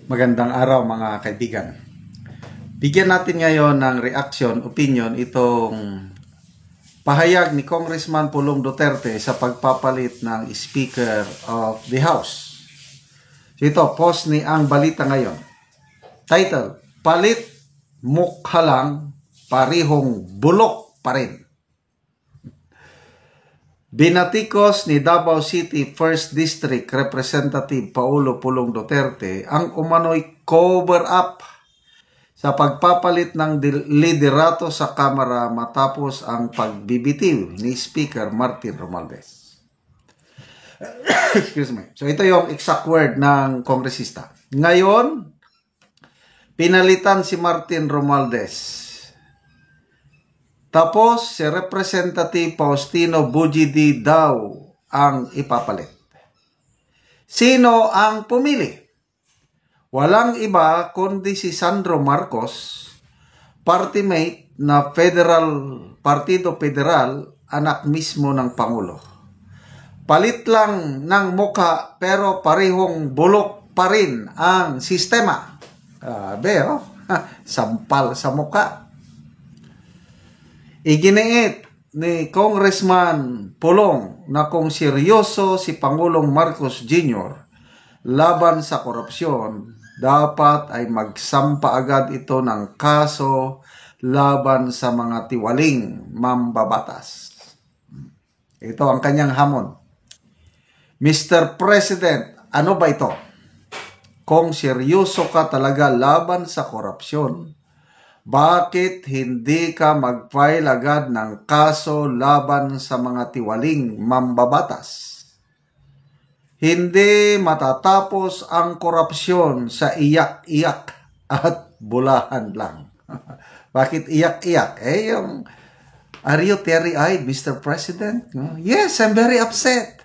Magandang araw mga kaibigan. Bigyan natin ngayon ng reaction, opinion itong pahayag ni Congressman Pulong Duterte sa pagpapalit ng Speaker of the House. So ito, post ni Ang Balita Ngayon. Title, Palit Mukha Lang, Parihong Bulok pa rin. Binatikos ni Davao City 1st District Representative Paulo Pulong Duterte ang umano'y cover-up sa pagpapalit ng liderato sa Kamara matapos ang pagbibitiw ni Speaker Martin Romualdez. Excuse me. So ito yung exact word ng kongresista. Ngayon, pinalitan si Martin Romualdez. Tapos, si Representative Faustino Bujidi daw ang ipapalit. Sino ang pumili? Walang iba kundi si Sandro Marcos, party mate na Partido Federal, anak mismo ng Pangulo. Palit lang ng mukha pero parehong bulok pa rin ang sistema. Sampal sa mukha. Iginiit ni Congressman Pulong na kung seryoso si Pangulong Marcos Jr. laban sa korupsyon, dapat ay magsampa agad ito ng kaso laban sa mga tiwaling mambabatas. Ito ang kanyang hamon. Mr. President, ano ba ito? Kung seryoso ka talaga laban sa korupsyon, bakit hindi ka mag-file agad ng kaso laban sa mga tiwaling mambabatas? Hindi matatapos ang korupsyon sa iyak-iyak at bulahan lang. Bakit iyak-iyak? Are you teary-eyed, Mr. President? Yes, I'm very upset.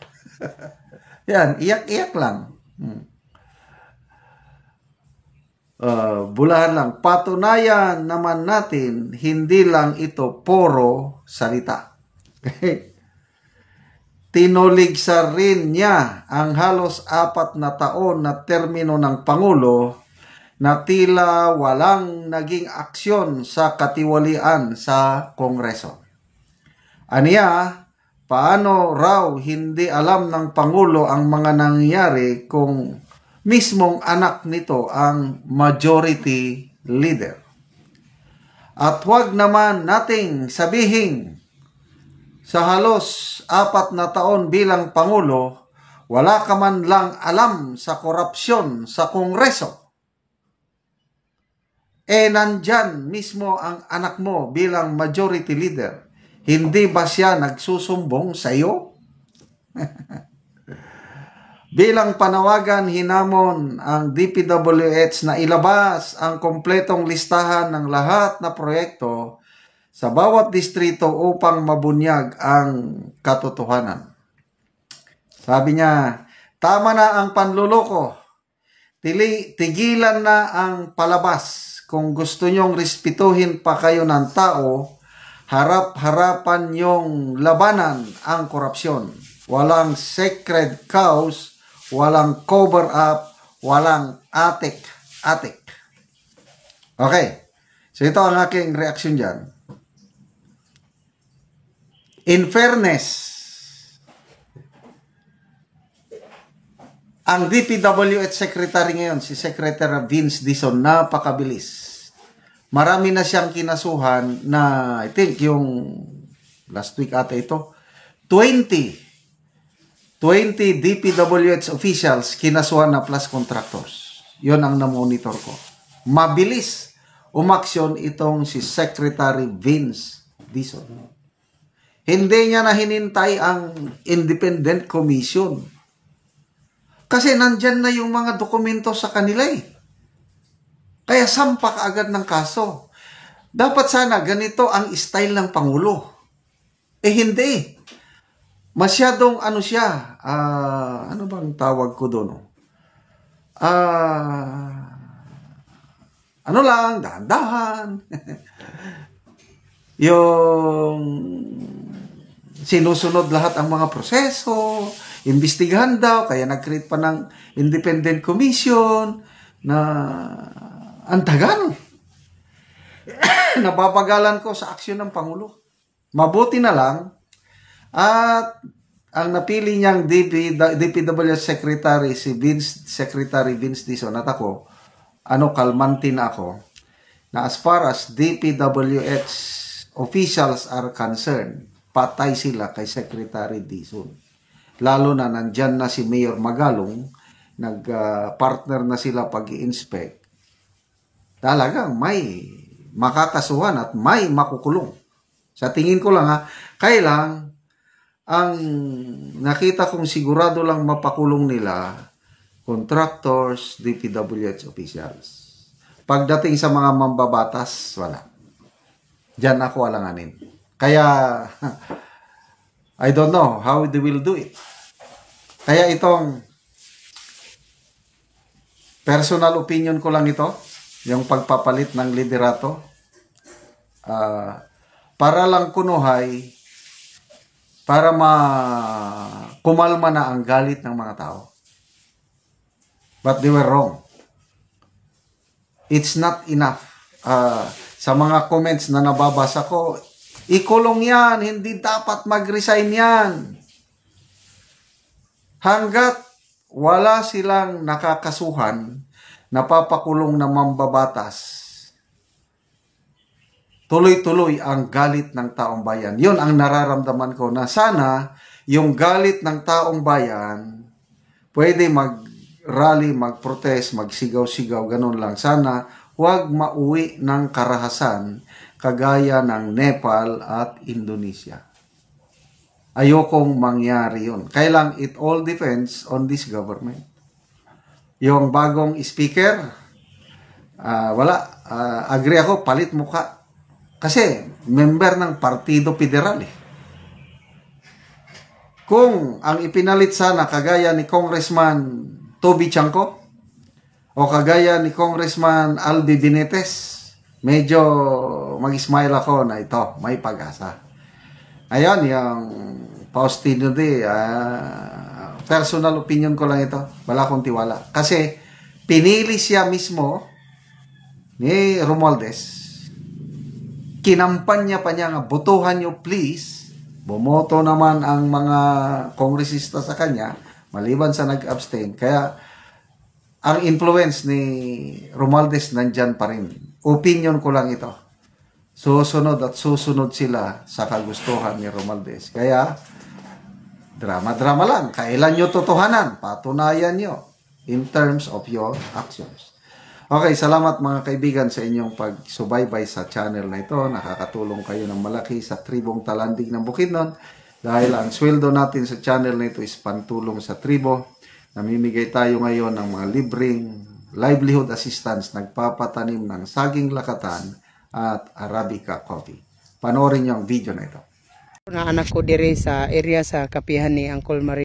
Yan, iyak-iyak lang. Bulahan lang. Patunayan naman natin, hindi lang ito puro salita. Tinuligsa rin niya ang halos 4 na taon na termino ng Pangulo na tila walang naging aksyon sa katiwalian sa Kongreso. Aniya, paano raw hindi alam ng Pangulo ang mga nangyayari kung mismong anak nito ang majority leader? At huwag naman nating sabihin sa halos 4 na taon bilang Pangulo, wala ka man lang alam sa korupsyon sa Kongreso. Nandyan mismo ang anak mo bilang majority leader. Hindi ba siya nagsusumbong sa iyo? Bilang panawagan, hinamon ang DPWH na ilabas ang kompletong listahan ng lahat na proyekto sa bawat distrito upang mabunyag ang katotohanan. Sabi niya, tama na ang panluloko. Tigilan na ang palabas. Kung gusto nyong respetuhin pa kayo ng tao, harap-harapan nyong labanan ang korupsyon. Walang sacred cows, walang cover-up, walang atik-atik. Okay. So ito ang aking reaksyon dyan. In fairness, ang DPWH Secretary ngayon, si Secretary Vince Dizon, napakabilis. Marami na siyang kinasuhan na, I think, yung last week ata ito, 20 DPWH officials kinasuhan na plus contractors. Yon ang namonitor ko. Mabilis umaksyon itong si Secretary Vince Dizon. Hindi niya na hinintay ang independent commission. Kasi nandyan na yung mga dokumento sa kanila eh. Kaya sampa agad ng kaso. Dapat sana ganito ang style ng Pangulo. Hindi. Masyadong ano siya, ano bang tawag ko doon? Ano lang, dahan-dahan. Yung sinusunod lahat ang mga proseso, imbestigahan daw, kaya nag-create pa ng independent commission. na ang tagal. Napapagalan ko sa aksyon ng Pangulo. Mabuti na lang at ang napili niyang DPWH Secretary, si Secretary Vince Dizon, at ako, kalmante na ako, na as far as DPWH officials are concerned, patay sila kay Secretary Dizon. Lalo na nandyan na si Mayor Magalong, nag-partner na sila pag-i-inspect. Talagang may makakasuhan at may makukulong. Sa tingin ko lang kailang ang nakita kong sigurado lang mapakulong nila, contractors, DPWH officials. Pagdating sa mga mambabatas, wala. Diyan ako alanganin. Kaya, I don't know how they will do it. Kaya itong personal opinion ko lang ito, yung pagpapalit ng liderato, para lang kunuhay, para kumalma na ang galit ng mga tao. But they were wrong. It's not enough. Sa mga comments na nababasa ko, ikulong yan, hindi dapat mag-resign yan. Hanggat wala silang nakakasuhan, napapakulong na mambabatas, tuloy-tuloy ang galit ng taong bayan. Yun ang nararamdaman ko, na sana yung galit ng taong bayan pwede mag-rally, mag-protest, magsigaw-sigaw, ganun lang. Sana huwag mauwi ng karahasan kagaya ng Nepal at Indonesia. Ayokong mangyari yun. Kailang it all depends on this government. Yung bagong speaker, wala. Agree ako, palit mukha. Kasi member ng Partido Federal eh. Kung ang ipinalit sana kagaya ni Congressman Toby Chanco o kagaya ni Congressman Albi Benitez, medyo mag-smile ako na ito, may pag-asa. Ayun, yung Faustino de, personal opinion ko lang ito, wala akong tiwala. Kasi pinili siya mismo ni Romualdez, kinampanya pa niya nga, botohan nyo please. Bumoto naman ang mga kongresista sa kanya, maliban sa nag-abstain. Kaya, ang influence ni Romualdez nandyan pa rin. Opinion ko lang ito. Susunod at susunod sila sa kagustuhan ni Romualdez. Kaya, drama-drama lang. Kailan nyo totohanan? Patunayan nyo in terms of your actions. Okay, salamat mga kaibigan sa inyong pagsubaybay sa channel na ito. Nakakatulong kayo ng malaki sa tribong Talandig ng Bukidnon. Dahil ang sweldo natin sa channel na ito is pantulong sa tribo. Namimigay tayo ngayon ng mga libreng livelihood assistance, nagpapatanim ng saging lakatan at Arabica coffee. Panoorin niyo ang video na ito. Na anak ko dire sa area sa kapihan ni Uncle Marie.